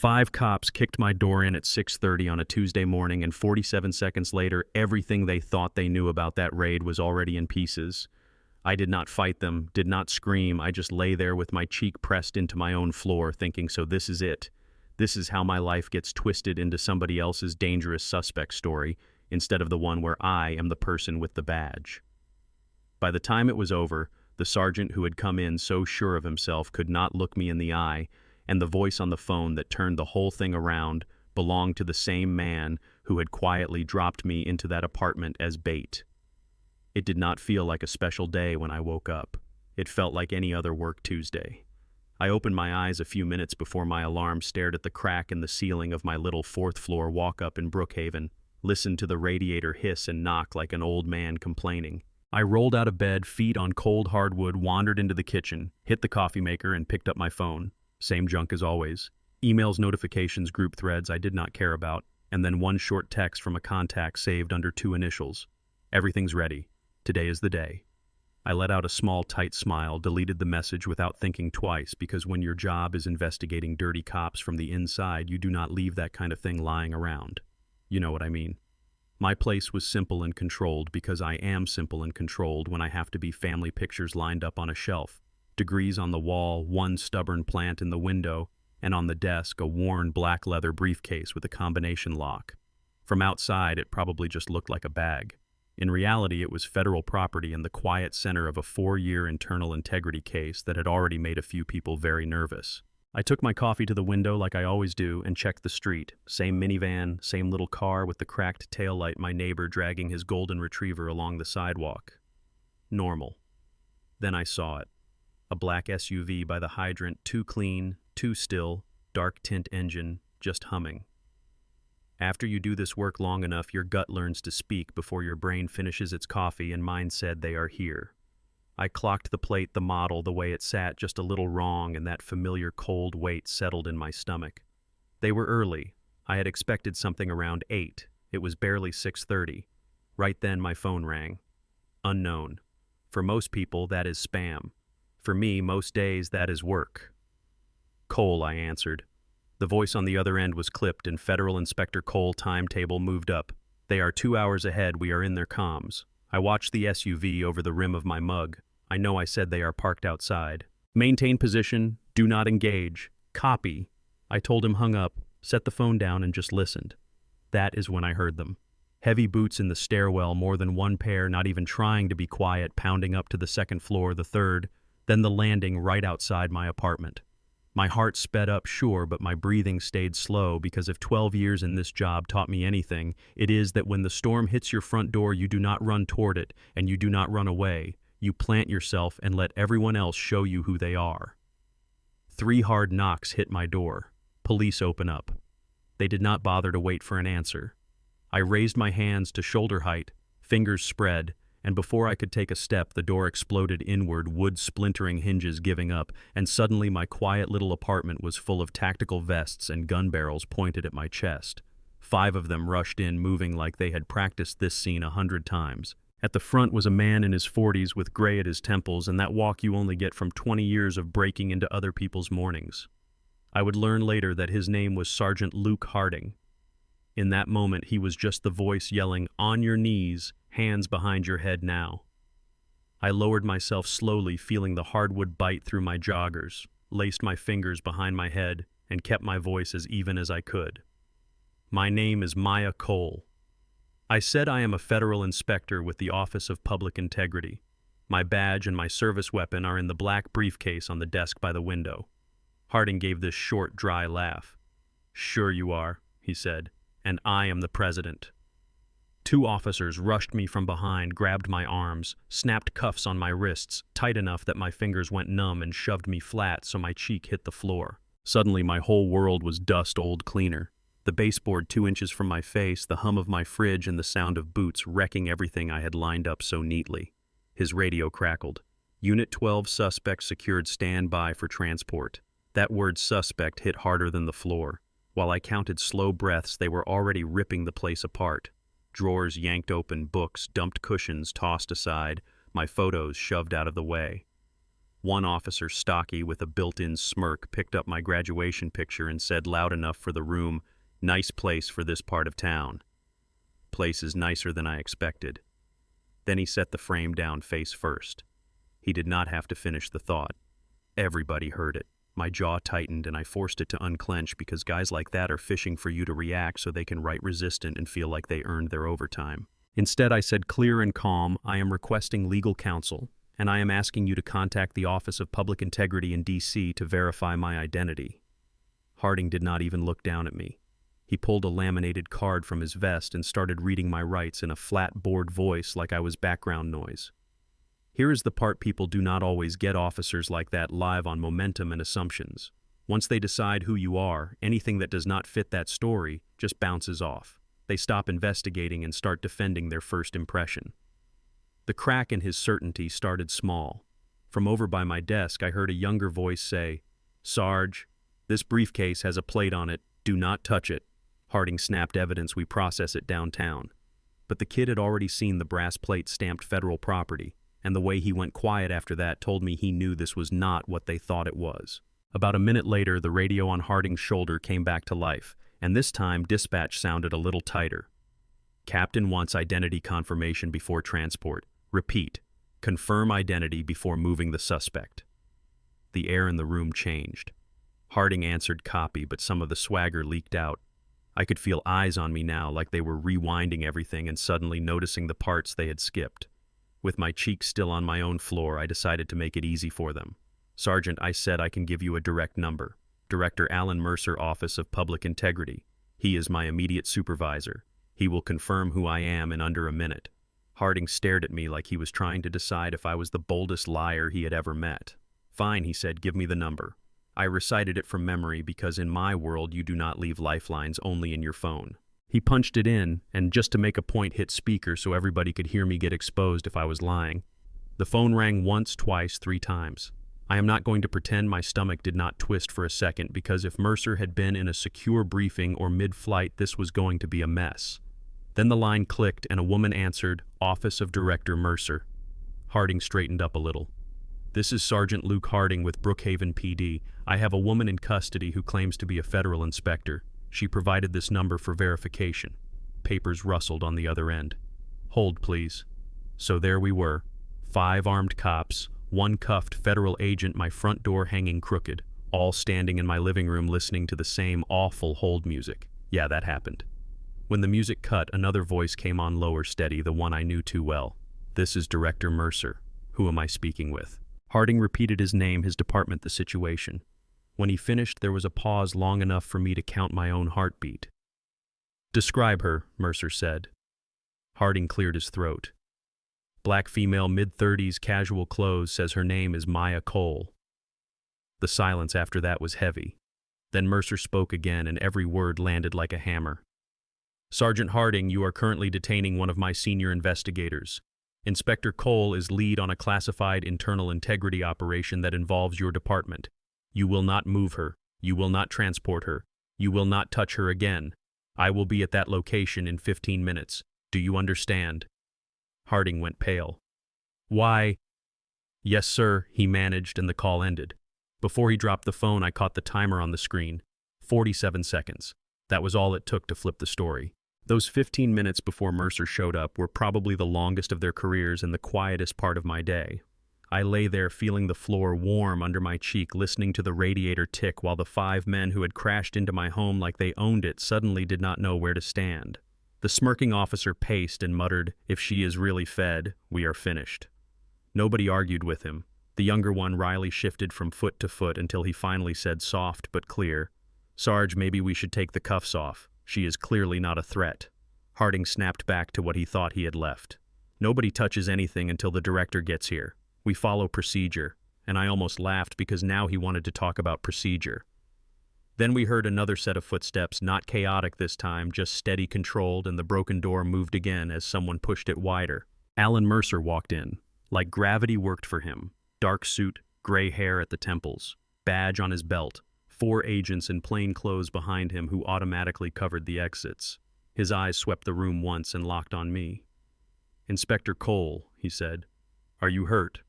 5 cops kicked my door in at 6:30 on a Tuesday morning, and 47 seconds later, everything they thought they knew about that raid was already in pieces. I did not fight them, did not scream. I just lay there with my cheek pressed into my own floor, thinking, so this is it. This is how my life gets twisted into somebody else's dangerous suspect story, instead of the one where I am the person with the badge. By the time it was over, the sergeant who had come in so sure of himself could not look me in the eye, and the voice on the phone that turned the whole thing around belonged to the same man who had quietly dropped me into that apartment as bait. It did not feel like a special day when I woke up. It felt like any other work Tuesday. I opened my eyes a few minutes before my alarm stared at the crack in the ceiling of my little 4th-floor walk-up in Brookhaven, listened to the radiator hiss and knock like an old man complaining. I rolled out of bed, feet on cold hardwood, wandered into the kitchen, hit the coffee maker, and picked up my phone. Same junk as always. Emails, notifications, group threads I did not care about, and then one short text from a contact saved under 2 initials. Everything's ready. Today is the day. I let out a small, tight smile, deleted the message without thinking twice, because when your job is investigating dirty cops from the inside, you do not leave that kind of thing lying around. You know what I mean. My place was simple and controlled because I am simple and controlled when I have to be family pictures lined up on a shelf, degrees on the wall, one stubborn plant in the window, and on the desk a worn black leather briefcase with a combination lock. From outside, it probably just looked like a bag. In reality, it was federal property in the quiet center of a 4-year internal integrity case that had already made a few people very nervous. I took my coffee to the window like I always do and checked the street. Same minivan, same little car with the cracked taillight, my neighbor dragging his golden retriever along the sidewalk. Normal. Then I saw it. A black SUV by the hydrant, too clean, too still, dark tint engine, just humming. After you do this work long enough, your gut learns to speak before your brain finishes its coffee, and mine said they are here. I clocked the plate, the model, the way it sat just a little wrong, and that familiar cold weight settled in my stomach. They were early. I had expected something around 8. It was barely 6:30. Right then my phone rang. Unknown. For most people, that is spam. For me, most days, that is work. Cole, I answered. The voice on the other end was clipped, and Federal Inspector Cole timetable moved up. They are 2 hours ahead. We are in their comms. I watched the SUV over the rim of my mug. I know I said they are parked outside. Maintain position. Do not engage. Copy. I told him, hung up, set the phone down, and just listened. That is when I heard them. Heavy boots in the stairwell, more than one pair, not even trying to be quiet, pounding up to the 2nd floor, the 3rd, then the landing right outside my apartment. My heart sped up, sure, but my breathing stayed slow, because if 12 years in this job taught me anything, it is that when the storm hits your front door, you do not run toward it, and you do not run away. You plant yourself and let everyone else show you who they are. 3 hard knocks hit my door. Police open up. They did not bother to wait for an answer. I raised my hands to shoulder height, fingers spread, and before I could take a step, the door exploded inward, wood splintering, hinges giving up, and suddenly my quiet little apartment was full of tactical vests and gun barrels pointed at my chest. 5 of them rushed in, moving like they had practiced this scene 100 times. At the front was a man in his 40s with gray at his temples, and that walk you only get from 20 years of breaking into other people's mornings. I would learn later that his name was Sergeant Luke Harding. In that moment, he was just the voice yelling, "On your knees, hands behind your head now." I lowered myself slowly, feeling the hardwood bite through my joggers, laced my fingers behind my head, and kept my voice as even as I could. My name is Maya Cole. I said I am a federal inspector with the Office of Public Integrity. My badge and my service weapon are in the black briefcase on the desk by the window. Harding gave this short, dry laugh. "Sure you are," he said, "and I am the president." 2 officers rushed me from behind, grabbed my arms, snapped cuffs on my wrists, tight enough that my fingers went numb, and shoved me flat so my cheek hit the floor. Suddenly my whole world was dust old cleaner. The baseboard 2 inches from my face, the hum of my fridge, and the sound of boots wrecking everything I had lined up so neatly. His radio crackled. Unit 12 suspect secured, stand by for transport. That word suspect hit harder than the floor. While I counted slow breaths, they were already ripping the place apart. Drawers yanked open, books, dumped cushions tossed aside, my photos shoved out of the way. One officer, stocky with a built-in smirk, picked up my graduation picture and said loud enough for the room, "Nice place for this part of town." Place is nicer than I expected. Then he set the frame down face first. He did not have to finish the thought. Everybody heard it. My jaw tightened and I forced it to unclench because guys like that are fishing for you to react so they can write resistant and feel like they earned their overtime. Instead, I said clear and calm, "I am requesting legal counsel, and I am asking you to contact the Office of Public Integrity in D.C. to verify my identity." Harding did not even look down at me. He pulled a laminated card from his vest and started reading my rights in a flat, bored voice like I was background noise. Here is the part people do not always get: officers like that live on momentum and assumptions. Once they decide who you are, anything that does not fit that story just bounces off. They stop investigating and start defending their first impression. The crack in his certainty started small. From over by my desk, I heard a younger voice say, "Sarge, this briefcase has a plate on it. Do not touch it." Harding snapped, "Evidence, we process it downtown." But the kid had already seen the brass plate stamped federal property, and the way he went quiet after that told me he knew this was not what they thought it was. About a minute later, the radio on Harding's shoulder came back to life, and this time dispatch sounded a little tighter. "Captain wants identity confirmation before transport. Repeat, confirm identity before moving the suspect." The air in the room changed. Harding answered copy, but some of the swagger leaked out. I could feel eyes on me now, like they were rewinding everything and suddenly noticing the parts they had skipped. With my cheeks still on my own floor, I decided to make it easy for them. "Sergeant," I said, "I can give you a direct number. Director Alan Mercer, Office of Public Integrity. He is my immediate supervisor. He will confirm who I am in under a minute." Harding stared at me like he was trying to decide if I was the boldest liar he had ever met. "Fine," he said, "give me the number." I recited it from memory because in my world you do not leave lifelines only in your phone. He punched it in, and just to make a point hit speaker so everybody could hear me get exposed if I was lying. The phone rang once, twice, 3 times. I am not going to pretend my stomach did not twist for a second, because if Mercer had been in a secure briefing or mid-flight, this was going to be a mess. Then the line clicked and a woman answered, "Office of Director Mercer." Harding straightened up a little. "This is Sergeant Luke Harding with Brookhaven PD. I have a woman in custody who claims to be a federal inspector. She provided this number for verification." Papers rustled on the other end. "Hold, please." So there we were. 5 armed cops, 1 cuffed federal agent, my front door hanging crooked, all standing in my living room listening to the same awful hold music. Yeah, that happened. When the music cut, another voice came on lower, steady, the one I knew too well. "This is Director Mercer. Who am I speaking with?" Harding repeated his name, his department, the situation. When he finished, there was a pause long enough for me to count my own heartbeat. "Describe her," Mercer said. Harding cleared his throat. "Black female, mid-30s, casual clothes, says her name is Maya Cole." The silence after that was heavy. Then Mercer spoke again, and every word landed like a hammer. "Sergeant Harding, you are currently detaining one of my senior investigators. Inspector Cole is lead on a classified internal integrity operation that involves your department. You will not move her. You will not transport her. You will not touch her again. I will be at that location in 15 minutes. Do you understand?" Harding went pale. "Why?" "Yes, sir," he managed, and the call ended. Before he dropped the phone, I caught the timer on the screen. 47 seconds. That was all it took to flip the story. Those 15 minutes before Mercer showed up were probably the longest of their careers and the quietest part of my day. I lay there feeling the floor warm under my cheek, listening to the radiator tick while the 5 men who had crashed into my home like they owned it suddenly did not know where to stand. The smirking officer paced and muttered, "If she is really fed, we are finished." Nobody argued with him. The younger one wryly shifted from foot to foot until he finally said, soft but clear, "Sarge, maybe we should take the cuffs off. She is clearly not a threat." Harding snapped back to what he thought he had left. "Nobody touches anything until the director gets here. We follow procedure." And I almost laughed because now he wanted to talk about procedure. Then we heard another set of footsteps, not chaotic this time, just steady, controlled, and the broken door moved again as someone pushed it wider. Alan Mercer walked in. Like gravity worked for him. Dark suit, gray hair at the temples, badge on his belt, 4 agents in plain clothes behind him who automatically covered the exits. His eyes swept the room once and locked on me. "Inspector Cole," he said, "are you hurt?"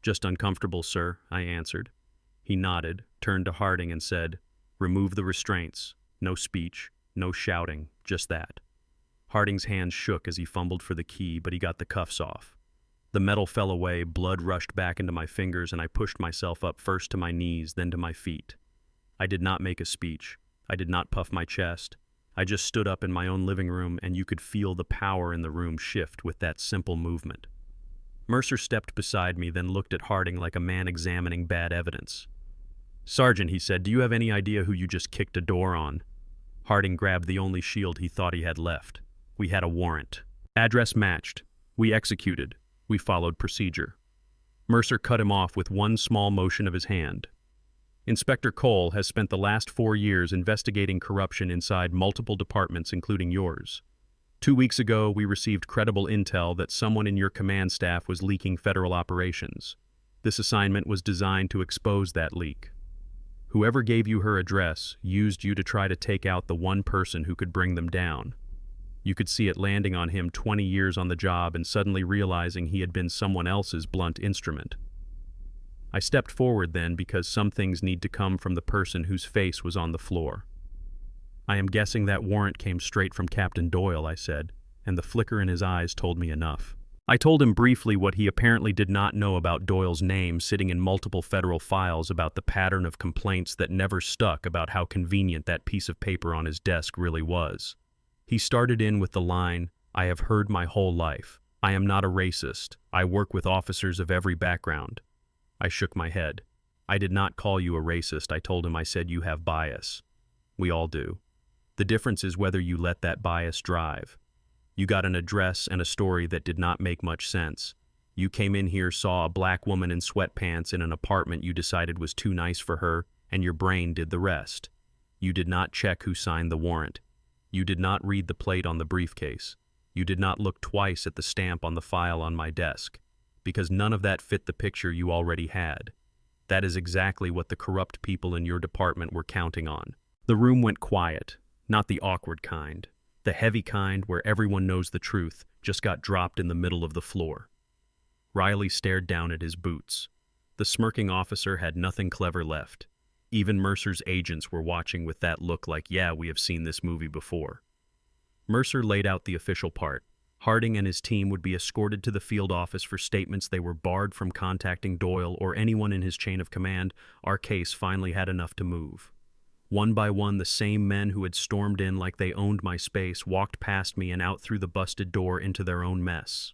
"Just uncomfortable, sir," I answered. He nodded, turned to Harding and said, "Remove the restraints. No speech, no shouting, just that." Harding's hands shook as he fumbled for the key, but he got the cuffs off. The metal fell away, blood rushed back into my fingers, and I pushed myself up first to my knees, then to my feet. I did not make a speech. I did not puff my chest. I just stood up in my own living room, and you could feel the power in the room shift with that simple movement. Mercer stepped beside me, then looked at Harding like a man examining bad evidence. "Sergeant," he said, "do you have any idea who you just kicked a door on?" Harding grabbed the only shield he thought he had left. We had a warrant. Address matched. We executed. We followed procedure. Mercer cut him off with one small motion of his hand. "Inspector Cole has spent the last 4 years investigating corruption inside multiple departments, including yours. 2 weeks ago, we received credible intel that someone in your command staff was leaking federal operations. This assignment was designed to expose that leak. Whoever gave you her address used you to try to take out the one person who could bring them down. You could see it landing on him 20 years on the job and suddenly realizing he had been someone else's blunt instrument. I stepped forward then because some things need to come from the person whose face was on the floor. I am guessing that warrant came straight from Captain Doyle," I said, and the flicker in his eyes told me enough. I told him briefly what he apparently did not know about Doyle's name sitting in multiple federal files, about the pattern of complaints that never stuck, about how convenient that piece of paper on his desk really was. He started in with the line, "I have heard my whole life. I am not a racist. I work with officers of every background." I shook my head. "I did not call you a racist," I told him. "I said you have bias. We all do. The difference is whether you let that bias drive. You got an address and a story that did not make much sense. You came in here, saw a black woman in sweatpants in an apartment you decided was too nice for her, and your brain did the rest. You did not check who signed the warrant. You did not read the plate on the briefcase. You did not look twice at the stamp on the file on my desk, because none of that fit the picture you already had. That is exactly what the corrupt people in your department were counting on." The room went quiet, not the awkward kind. The heavy kind where everyone knows the truth just got dropped in the middle of the floor. Riley stared down at his boots. The smirking officer had nothing clever left. Even Mercer's agents were watching with that look like, "Yeah, we have seen this movie before." Mercer laid out the official part. Harding and his team would be escorted to the field office for statements. They were barred from contacting Doyle or anyone in his chain of command. Our case finally had enough to move. One by one, the same men who had stormed in like they owned my space walked past me and out through the busted door into their own mess.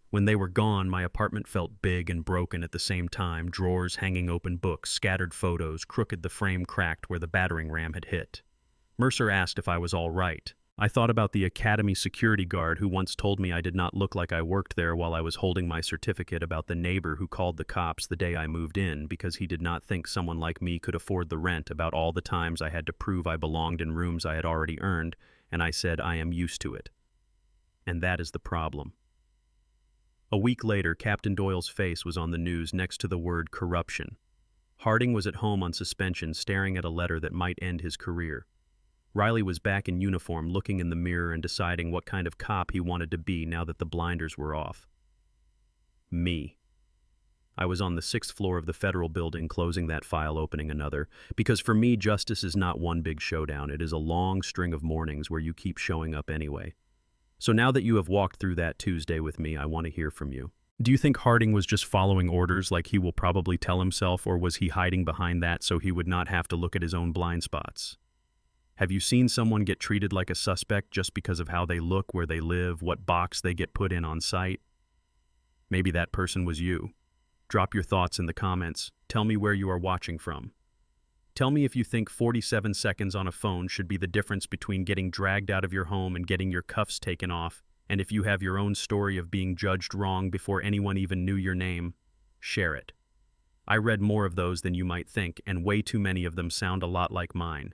When they were gone, my apartment felt big and broken at the same time, drawers hanging open, books, scattered photos, crooked, the frame cracked where the battering ram had hit. Mercer asked if I was all right. I thought about the academy security guard who once told me I did not look like I worked there while I was holding my certificate, about the neighbor who called the cops the day I moved in because he did not think someone like me could afford the rent, about all the times I had to prove I belonged in rooms I had already earned, and I said I am used to it. And that is the problem. A week later, Captain Doyle's face was on the news next to the word corruption. Harding was at home on suspension, staring at a letter that might end his career. Riley was back in uniform, looking in the mirror and deciding what kind of cop he wanted to be now that the blinders were off. Me. I was on the 6th floor of the federal building, closing that file, opening another, because for me, justice is not one big showdown. It is a long string of mornings where you keep showing up anyway. So now that you have walked through that Tuesday with me, I want to hear from you. Do you think Harding was just following orders like he will probably tell himself, or was he hiding behind that so he would not have to look at his own blind spots? Have you seen someone get treated like a suspect just because of how they look, where they live, what box they get put in on site? Maybe that person was you. Drop your thoughts in the comments. Tell me where you are watching from. Tell me if you think 47 seconds on a phone should be the difference between getting dragged out of your home and getting your cuffs taken off, and if you have your own story of being judged wrong before anyone even knew your name, share it. I read more of those than you might think, and way too many of them sound a lot like mine.